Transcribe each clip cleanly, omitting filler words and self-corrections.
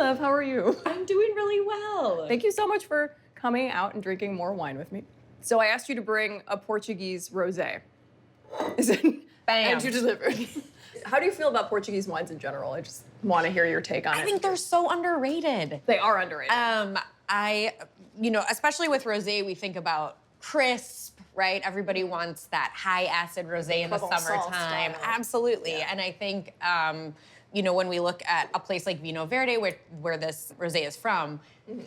love. How are you? I'm doing really well. Thank you so much for coming out and drinking more wine with me. So I asked you to bring a Portuguese rosé. Is it? Bam. And you delivered. How do you feel about Portuguese wines in general? I just want to hear your take on it. I think they're so underrated. They are underrated. Especially with rosé, we think about crisp, right? Everybody wants that high acid rosé in the summertime. Absolutely. Yeah. And I think, when we look at a place like Vino Verde, where this rosé is from,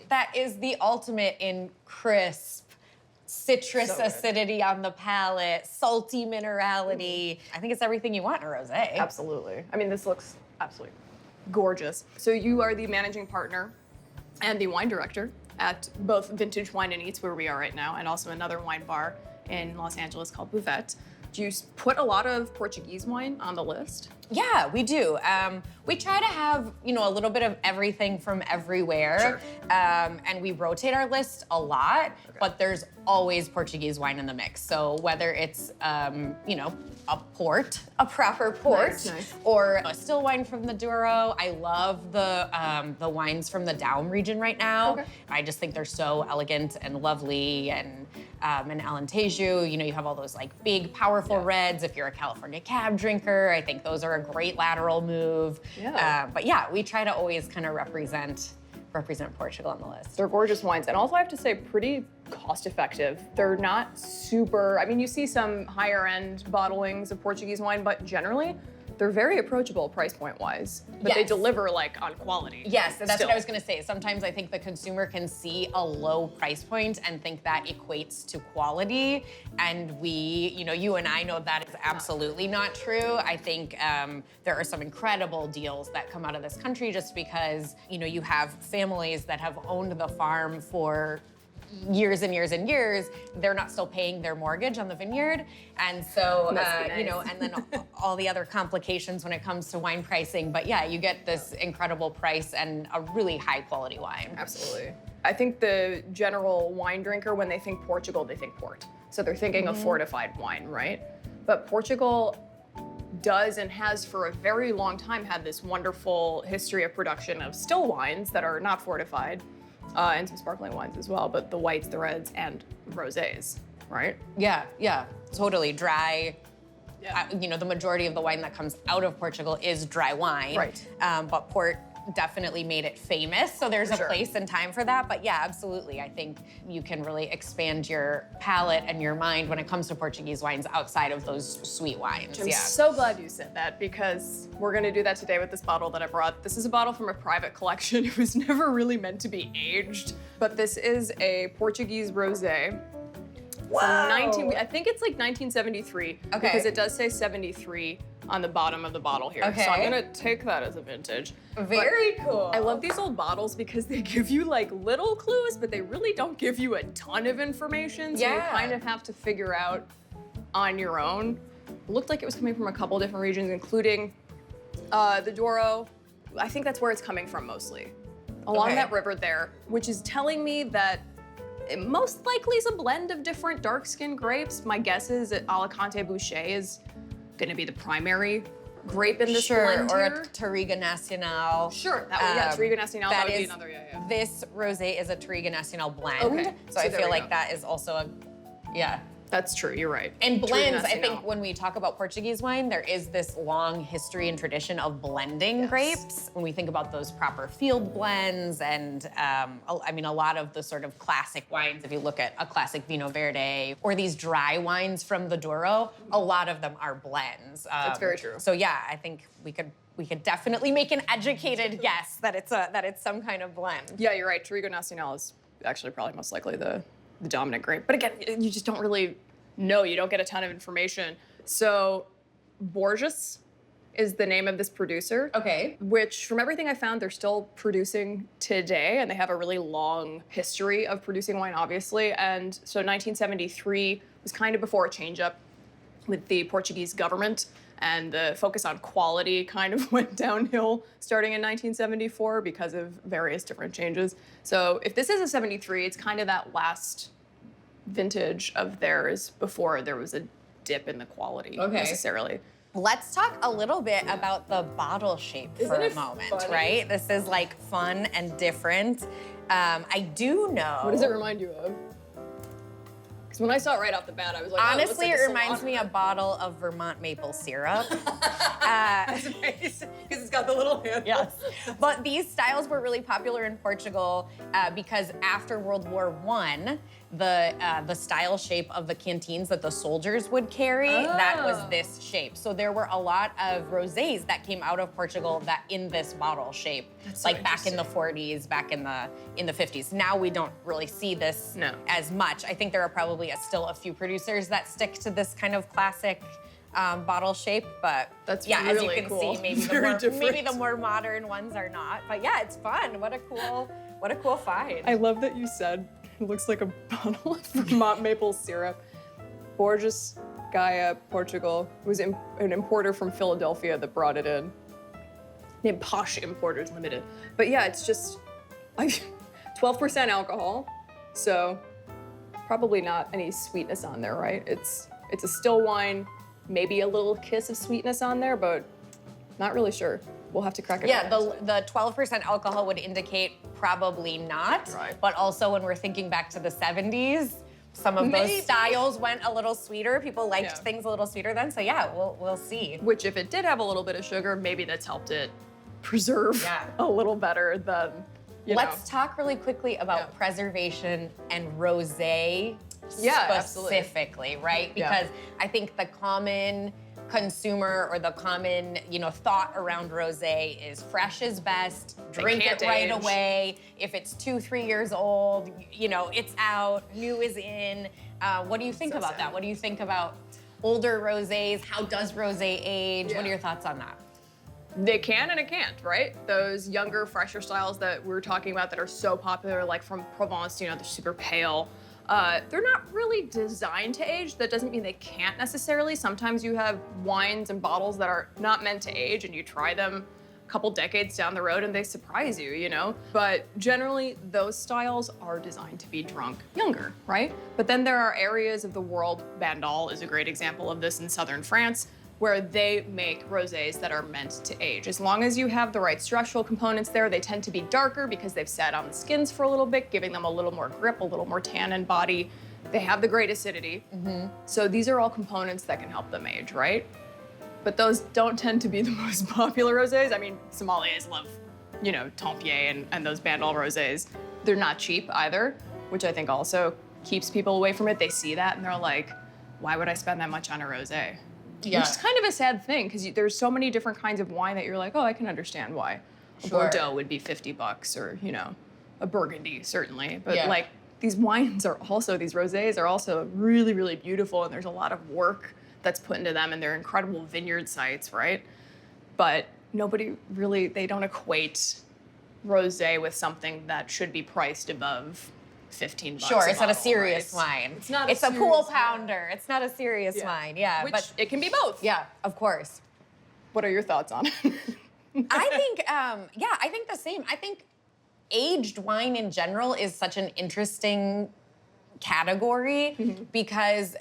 that is the ultimate in crisp, citrus acidity on the palate, salty minerality. I think it's everything you want in a rosé. Absolutely. I mean, this looks absolutely gorgeous. So you are the managing partner and the wine director at both Vintage Wine and Eats, where we are right now, and also another wine bar in Los Angeles called Buvette. Do you put a lot of Portuguese wine on the list? Yeah, we do. We try to have, a little bit of everything from everywhere. Sure. And we rotate our list a lot, but there's always Portuguese wine in the mix. So whether it's, a port, a proper port, nice. Or a still wine from the Douro. I love the wines from the Down region right now. Okay. I just think they're so elegant and lovely. And in Alentejo, you have all those like big, powerful reds. If you're a California cab drinker, I think those are a great lateral move. Yeah. But yeah, we try to always kind of represent Portugal on the list. They're gorgeous wines, and also I have to say pretty cost effective. They're not super, you see some higher end bottlings of Portuguese wine, but generally they're very approachable price point wise, but they deliver on quality. Yes, that's what I was gonna say. Sometimes I think the consumer can see a low price point and think that equates to quality. And you and I know that is absolutely not true. I think there are some incredible deals that come out of this country just because, you have families that have owned the farm for years and years and years. They're not still paying their mortgage on the vineyard. And so, nice. And then all the other complications when it comes to wine pricing. But yeah, you get this incredible price and a really high quality wine. Absolutely. I think the general wine drinker, when they think Portugal, they think port. So they're thinking of fortified wine, right? But Portugal does and has for a very long time had this wonderful history of production of still wines that are not fortified. And some sparkling wines as well, but the whites, the reds, and rosés, right? Yeah, totally. Dry. Yeah. The majority of the wine that comes out of Portugal is dry wine. Right. But port definitely made it famous, so there's a place and time for that. But yeah, absolutely. I think you can really expand your palate and your mind when it comes to Portuguese wines outside of those sweet wines. I'm so glad you said that, because we're gonna do that today with this bottle that I brought. This is a bottle from a private collection. It was never really meant to be aged, but this is a Portuguese rosé. Wow. I think it's like 1973, because it does say 73 on the bottom of the bottle here. Okay. So I'm gonna take that as a vintage. Very cool. I love these old bottles because they give you little clues, but they really don't give you a ton of information. So you kind of have to figure out on your own. It looked like it was coming from a couple different regions, including the Douro. I think that's where it's coming from mostly. Along that river there, which is telling me that it most likely is a blend of different dark-skinned grapes. My guess is that Alicante Bouschet is gonna be the primary grape in this blend or here. a Touriga Nacional. Sure, Touriga Nacional, that would be another, This rosé is a Touriga Nacional blend. Okay. So I feel like that is also That's true, you're right. And blends, I think when we talk about Portuguese wine, there is this long history and tradition of blending grapes. When we think about those proper field blends and, a lot of the sort of classic wines, if you look at a classic Vino Verde or these dry wines from the Douro, a lot of them are blends. That's very true. So yeah, I think we could definitely make an educated guess that it's some kind of blend. Yeah, you're right. Touriga Nacional is actually probably most likely the dominant grape. But again, you just don't really know. You don't get a ton of information. So Borges is the name of this producer. Okay. Which, from everything I found, they're still producing today, and they have a really long history of producing wine, obviously. And so 1973 was kind of before a change-up with the Portuguese government, and the focus on quality kind of went downhill starting in 1974 because of various different changes. So if this is a 73, it's kind of that last vintage of theirs before there was a dip in the quality necessarily. Let's talk a little bit about the bottle shape for a moment, funny? right? This is like fun and different. I do know. What does it remind you of? Because when I saw it right off the bat, I was like, honestly, it it reminds me a bottle of Vermont maple syrup. That's amazing, because it's got the little handle. Yes. But these styles were really popular in Portugal because after World War I, the style shape of the canteens that the soldiers would carry, that was this shape. So there were a lot of rosés that came out of Portugal that in this bottle shape, That's so like back in the 40s, back in the 50s. Now we don't really see this as much. I think there are probably still a few producers that stick to this kind of classic bottle shape, but that's yeah, really as you can cool. see, maybe the more modern ones are not. But yeah, it's fun. What a cool find. I love that you said it looks like a bottle of Vermont maple syrup. Borges Gaia, Portugal, was an importer from Philadelphia that brought it in. Named Posh Importers Limited. But yeah, it's just 12% alcohol, so probably not any sweetness on there, right? It's a still wine, maybe a little kiss of sweetness on there, but not really sure. We'll have to crack it. Yeah, the 12% alcohol would indicate probably not. Right. But also when we're thinking back to the 70s, some of those styles went a little sweeter. People liked things a little sweeter then. So yeah, we'll see. Which if it did have a little bit of sugar, maybe that's helped it preserve a little better than, Let's talk really quickly about preservation and rosé specifically, right? Because I think the common consumer or the common, thought around rosé is fresh is best, drink it right away. If it's 2-3 years old, it's out, new is in. What do you think about that? What do you think about older rosés? How does rosé age? What are your thoughts on that? They can and it can't, right? Those younger, fresher styles that we're talking about that are so popular, like from Provence, they're super pale. They're not really designed to age. That doesn't mean they can't necessarily. Sometimes you have wines and bottles that are not meant to age and you try them a couple decades down the road and they surprise you, But generally, those styles are designed to be drunk younger, right? But then there are areas of the world, Bandol is a great example of this in southern France, where they make rosés that are meant to age. As long as you have the right structural components there, they tend to be darker because they've sat on the skins for a little bit, giving them a little more grip, a little more tannin body. They have the great acidity. So these are all components that can help them age, right? But those don't tend to be the most popular rosés. I mean, sommeliers love, Tempier and those Bandol rosés. They're not cheap either, which I think also keeps people away from it. They see that and they're like, why would I spend that much on a rosé? Yeah. Which is kind of a sad thing because there's so many different kinds of wine that you're like, oh, I can understand why a Bordeaux would be $50 or, a Burgundy, certainly. But these wines are also, these rosés are also really, really beautiful and there's a lot of work that's put into them and they're incredible vineyard sites, right? But nobody really, they don't equate rosé with something that should be priced above $15. Sure, it's not a serious wine. It's a pool pounder. It's not a serious wine. Yeah, but it can be both. Yeah, of course. What are your thoughts on it? I think, I think the same. I think aged wine in general is such an interesting category because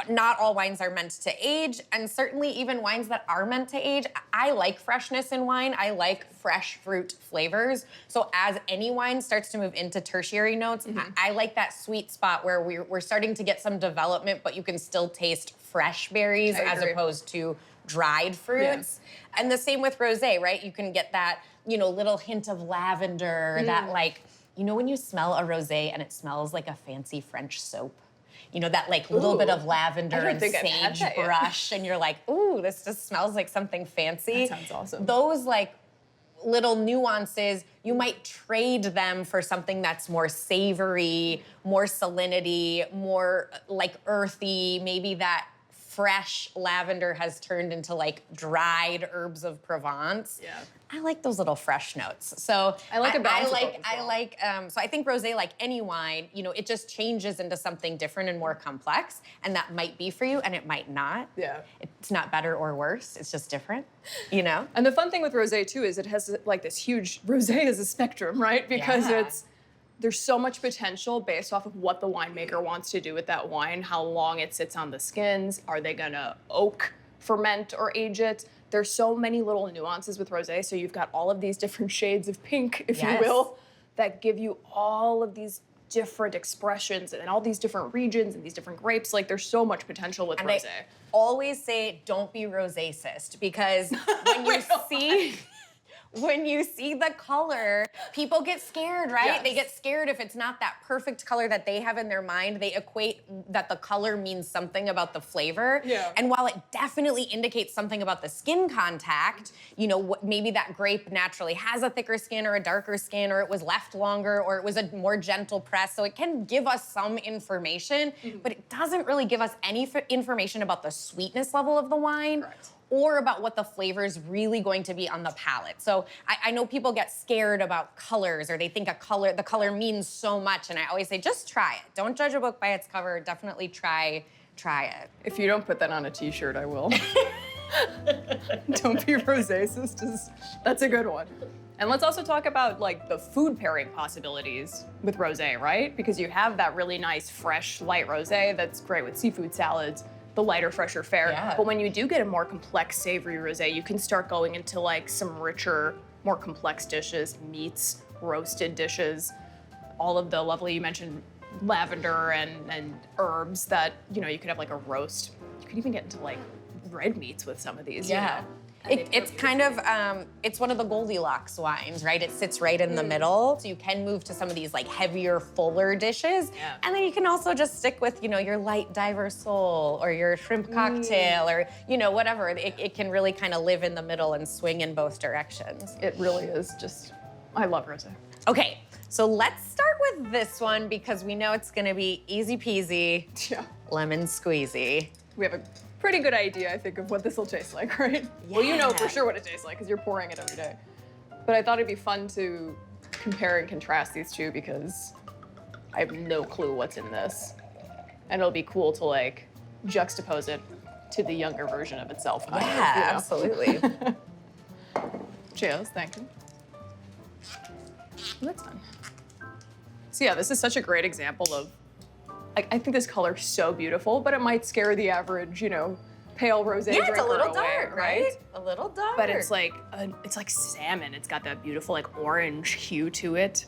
not all wines are meant to age, and certainly even wines that are meant to age, I like freshness in wine. I like fresh fruit flavors. So as any wine starts to move into tertiary notes, I like that sweet spot where we're starting to get some development, but you can still taste fresh berries as opposed to dried fruits. Yeah. And the same with rosé, right? You can get that, little hint of lavender, that when you smell a rosé and it smells like a fancy French soap. That little bit of lavender and sagebrush, and you're like, ooh, this just smells like something fancy. That sounds awesome. Those little nuances, you might trade them for something that's more savory, more salinity, more earthy, maybe that fresh lavender has turned into dried herbs of Provence. Yeah. I like those little fresh notes. So I like a balance. So I think rosé, like any wine, it just changes into something different and more complex, and that might be for you, and it might not. Yeah. It's not better or worse. It's just different, And the fun thing with rosé too is it has this huge, rosé is a spectrum, right? Because there's so much potential based off of what the winemaker wants to do with that wine, how long it sits on the skins. Are they gonna oak ferment or age it. There's so many little nuances with rosé. So you've got all of these different shades of pink, if you will, that give you all of these different expressions and all these different regions and these different grapes. Like there's so much potential with rosé. I always say don't be rosacist, because when you see when you see the color, people get scared, right? Yes. They get scared if it's not that perfect color that they have in their mind. They equate that the color means something about the flavor. Yeah. And while it definitely indicates something about the skin contact, you know, maybe that grape naturally has a thicker skin or a darker skin, or it was left longer, or it was a more gentle press. So it can give us some information, but it doesn't really give us any information about the sweetness level of the wine. Correct. Or about what the flavor is really going to be on the palate. So I know people get scared about colors, or they think the color means so much, and I always say, just try it. Don't judge a book by its cover. Definitely try it. If you don't put that on a t-shirt, I will. Don't be rosacist. That's a good one. And let's also talk about like the food pairing possibilities with rosé, right? Because you have that really nice, fresh, light rosé that's great with seafood salads, the lighter, fresher fare. Yeah. But when you do get a more complex, savory rosé, you can start going into like some richer, more complex dishes, meats, roasted dishes, all of the lovely, you mentioned lavender and herbs that, you know, you could have like a roast. You could even get into like red meats with some of these, you know? It's kind of, it's one of the Goldilocks wines, right? It sits right in the middle. So you can move to some of these like heavier, fuller dishes. Yeah. And then you can also just stick with, you know, your light diver soul or your shrimp cocktail or, you know, whatever. It can really kind of live in the middle and swing in both directions. It really is just, I love rosé. Okay, so let's start with this one because we know it's gonna be easy peasy, Yeah. lemon squeezy. We have a pretty good idea, I think, of what this will taste like, right? Well, you know for sure what it tastes like because you're pouring it every day. But I thought it'd be fun to compare and contrast these two because I have no clue what's in this. And it'll be cool to like juxtapose it to the younger version of itself. Kind of, you know? Absolutely. Cheers, thank you. Well, that's fun. So yeah, this is such a great example of, I think this color's so beautiful, but it might scare the average, you know, pale rosé drinker Yeah, it's a little away, dark, right? A little dark. But it's like salmon. It's got that beautiful like orange hue to it.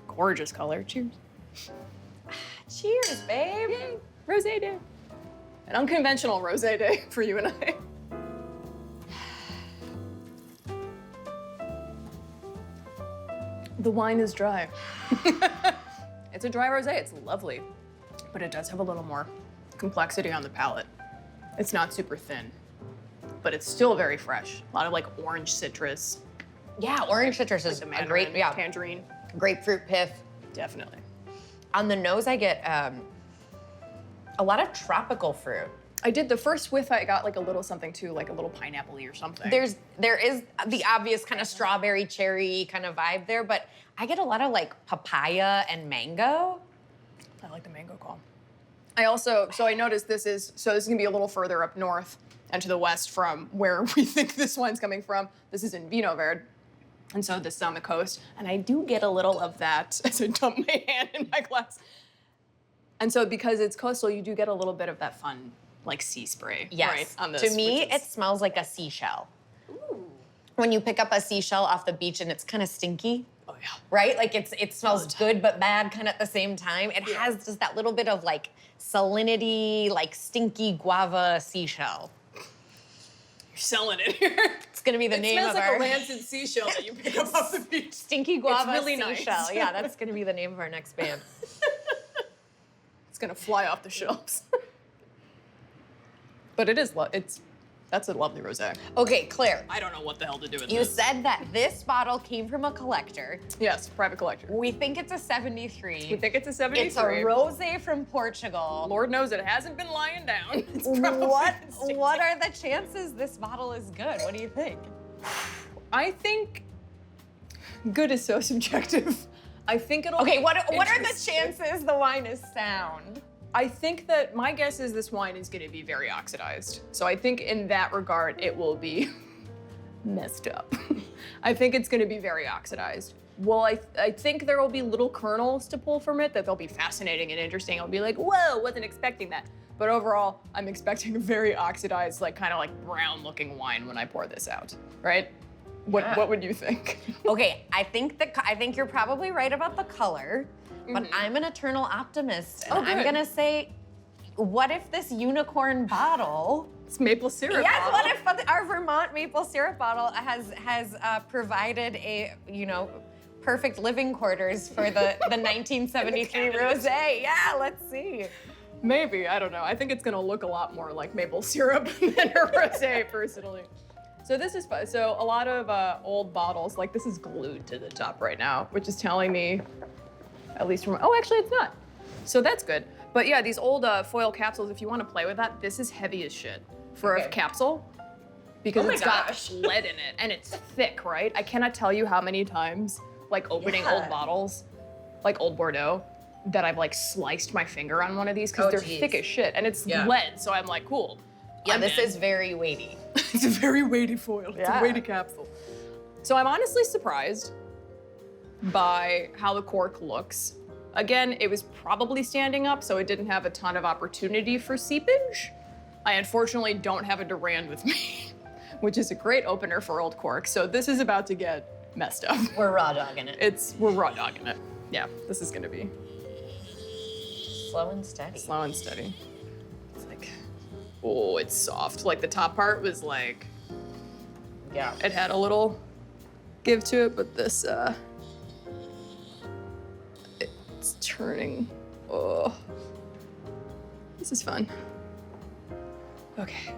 Gorgeous color. Cheers. Cheers, babe. Yay. Rosé day. An unconventional rosé day for you and I. The wine is dry. It's a dry rosé. It's lovely, but it does have a little more complexity on the palate. It's not super thin, but it's still very fresh. A lot of like orange citrus. Yeah, orange citrus is Like the a great, mandarin, tangerine. grapefruit pith. Definitely. On the nose, I get a lot of tropical fruit. I did the first whiff. I got like a little something too, like a little pineapple-y or something. There is the obvious kind of strawberry, cherry kind of vibe there, but I get a lot of like papaya and mango. I like the mango call. I also, so I noticed this is gonna be a little further up north and to the west from where we think this wine's coming from. This is in Vinegar. And so this is on the coast. And I do get a little of that as I dump my hand in my glass. And so because it's coastal, you do get a little bit of that fun, like sea spray, Yes. right? On this, to me, which is- it smells like a seashell. Ooh. When you pick up a seashell off the beach and it's kind of stinky, Oh yeah. right? Like it smells good but bad kind of at the same time. It Yeah. has just that little bit of like salinity, like stinky guava seashell. You're selling it here. It's gonna be the name smells of like our a rancid seashell that you pick up off the beach. stinky guava really nice. seashell. Yeah, that's gonna be the name of our next band. It's gonna fly off the shelves. But it is, that's a lovely rosé. Okay, Claire, I don't know what the hell to do with you this. said that this bottle came from a collector. Yes, private collector. We think it's a 73. We think it's a 73. It's a rosé from Portugal. Lord knows it hasn't been lying down. It's probably been stinking. What are the chances this bottle is good? What do you think? I think good is so subjective. I think it'll Okay, be what are the interesting. chances the wine is sound? I think that my guess is this wine is going to be very oxidized. So I think in that regard, it will be messed up. I think it's going to be very oxidized. Well, I think there will be little kernels to pull from it that they'll be fascinating and interesting. I'll be like, whoa, wasn't expecting that. But overall, I'm expecting a very oxidized, like kind of like brown looking wine when I pour this out, right? What would you think? Okay, I think you're probably right about the color, but I'm an eternal optimist. And I'm gonna say, what if this unicorn bottle, it's maple syrup yes, bottle. what if our Vermont maple syrup bottle has provided a, perfect living quarters for the 1973 Rosé? Yeah, let's see. Maybe, I don't know. I think it's gonna look a lot more like maple syrup than a rosé, personally. So this is fun. So a lot of old bottles, like this is glued to the top right now, which is telling me, at least from, oh, actually it's not. So that's good. But yeah, these old foil capsules, if you wanna play with that, this is heavy as shit for a capsule because it's got lead in it and it's thick, right? I cannot tell you how many times, like opening old bottles, like old Bordeaux, that I've like sliced my finger on one of these because they're thick as shit and it's lead. So I'm like, cool. Yeah, this is very weighty. It's a very weighty foil. It's a weighty capsule. So I'm honestly surprised by how the cork looks. Again, it was probably standing up, so it didn't have a ton of opportunity for seepage. I unfortunately don't have a Durand with me, which is a great opener for old cork. So this is about to get messed up. We're raw dogging it. We're raw dogging it. Yeah, this is gonna be slow and steady. Slow and steady. It's like, oh, it's soft. Like the top part was like, yeah, it had a little give to it, but this, it's turning. Oh, this is fun. Okay.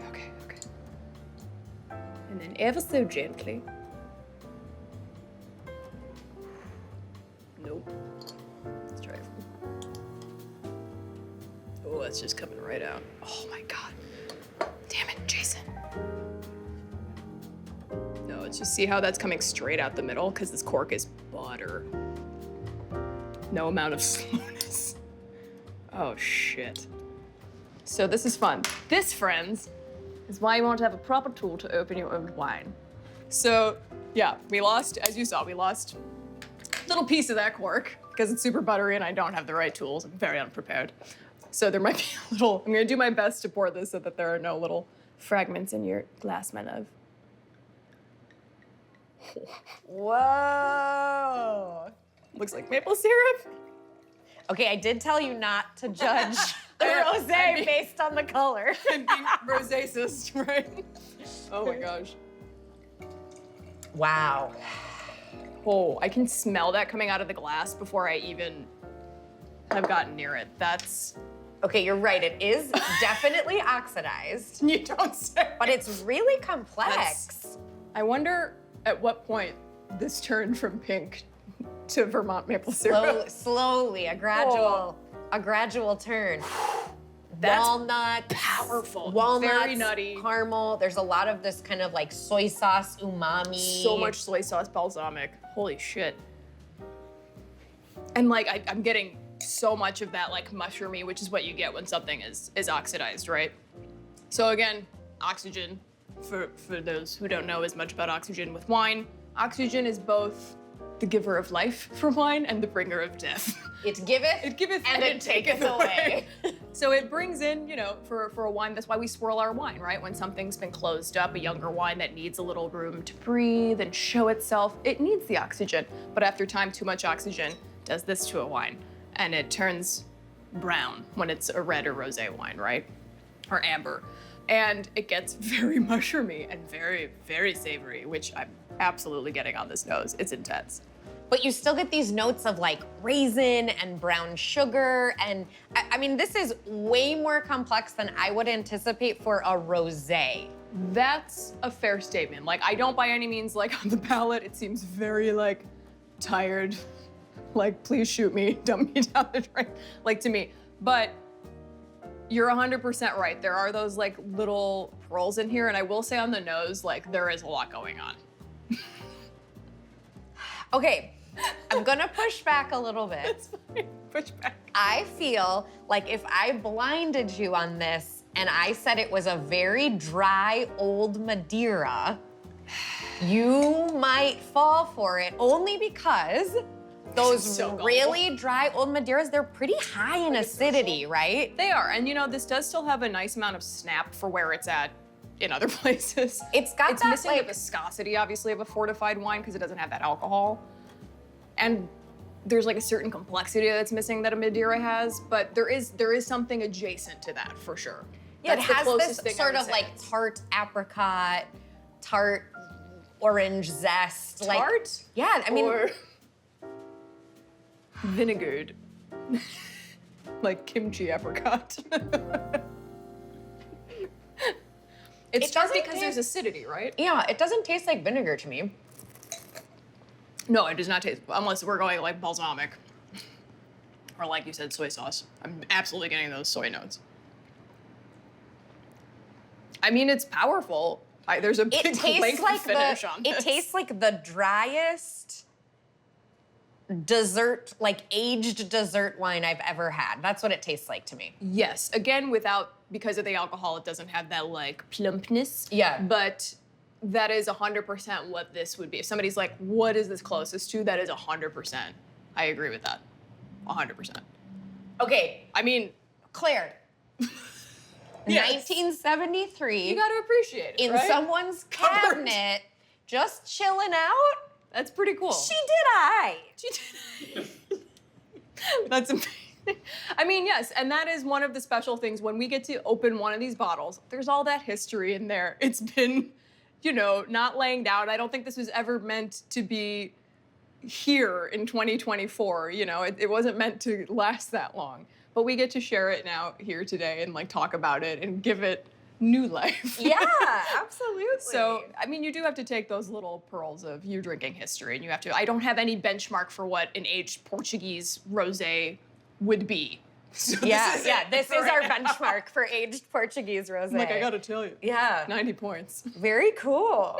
And then ever so gently. Nope. Let's try it. Oh, it's just coming right out. Oh my God. Damn it, Jason. No, it's just see how that's coming straight out the middle? Because this cork is butter. No amount of slowness. Oh shit. So this is fun. This, friends, is why you want to have a proper tool to open your own wine. So yeah, we lost, as you saw, we lost a little piece of that cork because it's super buttery and I don't have the right tools. I'm very unprepared. So there might be a little, I'm gonna do my best to pour this so that there are no little fragments in your glass, my love. Whoa. Looks like maple syrup. Okay, I did tell you not to judge the rosé based on the color. I'm being rosacist, right? Oh my gosh. Wow. Oh, I can smell that coming out of the glass before I even have gotten near it. That's... Okay, you're right. It is definitely oxidized. You don't say. But it's really complex. I wonder at what point this turned from pink to Vermont maple syrup. Slowly, a gradual turn. That's walnut, powerful, walnuts, very nutty, caramel. There's a lot of this kind of like soy sauce umami. So much soy sauce balsamic. Holy shit. And like I'm getting so much of that like mushroomy, which is what you get when something is oxidized, right? So again, oxygen, for those who don't know as much about oxygen with wine, oxygen is both the giver of life for wine and the bringer of death. It giveth and it taketh away. So it brings in, you know, for a wine, that's why we swirl our wine, right? When something's been closed up, a younger wine that needs a little room to breathe and show itself, it needs the oxygen. But after time, too much oxygen does this to a wine. And it turns brown when it's a red or rosé wine, right? Or amber. And it gets very mushroomy and very, very savory, which I'm absolutely getting on this nose. It's intense. But you still get these notes of like raisin and brown sugar. And I mean, this is way more complex than I would anticipate for a rosé. That's a fair statement. Like, I don't by any means like on the palate. It seems very like tired. Like, please shoot me, dump me down the drain, like to me. But you're 100% right. There are those like little pearls in here. And I will say on the nose, like there is a lot going on. Okay, I'm gonna push back a little bit. It's fine, push back. I feel like if I blinded you on this and I said it was a very dry old Madeira, you might fall for it only because those So gullible. really dry old Madeiras, they're pretty high in acidity, right? They are, and you know, this does still have a nice amount of snap for where it's at in other places. It's got it's that, missing like- the viscosity, obviously, of a fortified wine because it doesn't have that alcohol. And there's like a certain complexity that's missing that a Madeira has, but there is something adjacent to that for sure. Yeah, That's it the has closest this thing I sort would of say. like tart apricot, tart orange zest. Tart? Like, yeah, I mean, or vinegared. Like kimchi apricot. It's It tart doesn't because there's acidity, right? yeah, it doesn't taste like vinegar to me. No, it does not taste, unless we're going like balsamic. Or like you said, soy sauce. I'm absolutely getting those soy notes. I mean, it's powerful. There's a It big tastes length like finish on this. It tastes like the driest dessert, like aged dessert wine I've ever had. That's what it tastes like to me. Yes, again, because of the alcohol, it doesn't have that like plumpness. Yeah. But that is 100% what this would be. If somebody's like, what is this closest to? That is 100%. I agree with that. 100%. Okay, I mean, Claire. Yes. 1973. you got to appreciate it, in right? someone's Cupboard. cabinet, just chilling out. That's pretty cool. She did I. That's amazing. I mean, yes, and that is one of the special things when we get to open one of these bottles. There's all that history in there. It's been, you know, not laying down. I don't think this was ever meant to be here in 2024. You know, it wasn't meant to last that long. But we get to share it now here today and like talk about it and give it new life. Yeah, absolutely. So, I mean, you do have to take those little pearls of your drinking history and you have to, I don't have any benchmark for what an aged Portuguese rosé would be. So this is our benchmark for aged Portuguese rosé. Like, I gotta tell you. Yeah. 90 points. Very cool.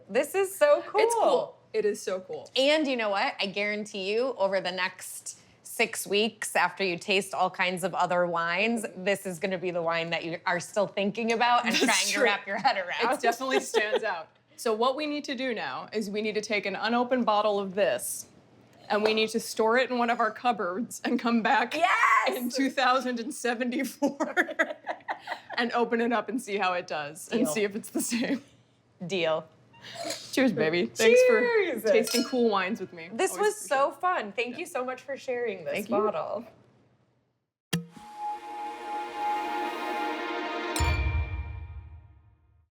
This is so cool. It's cool. It is so cool. And you know what? I guarantee you, over the next 6 weeks, after you taste all kinds of other wines, this is gonna be the wine that you are still thinking about and That's trying true. to wrap your head around. It definitely stands out. So what we need to do now is we need to take an unopened bottle of this and we need to store it in one of our cupboards and come back Yes! in 2074 and open it up and see how it does and Deal. see if it's the same. Deal. Cheers, baby. Thanks Cheers! for tasting cool wines with me. This Always was so fun. Thank you so much for sharing this Thank you. bottle.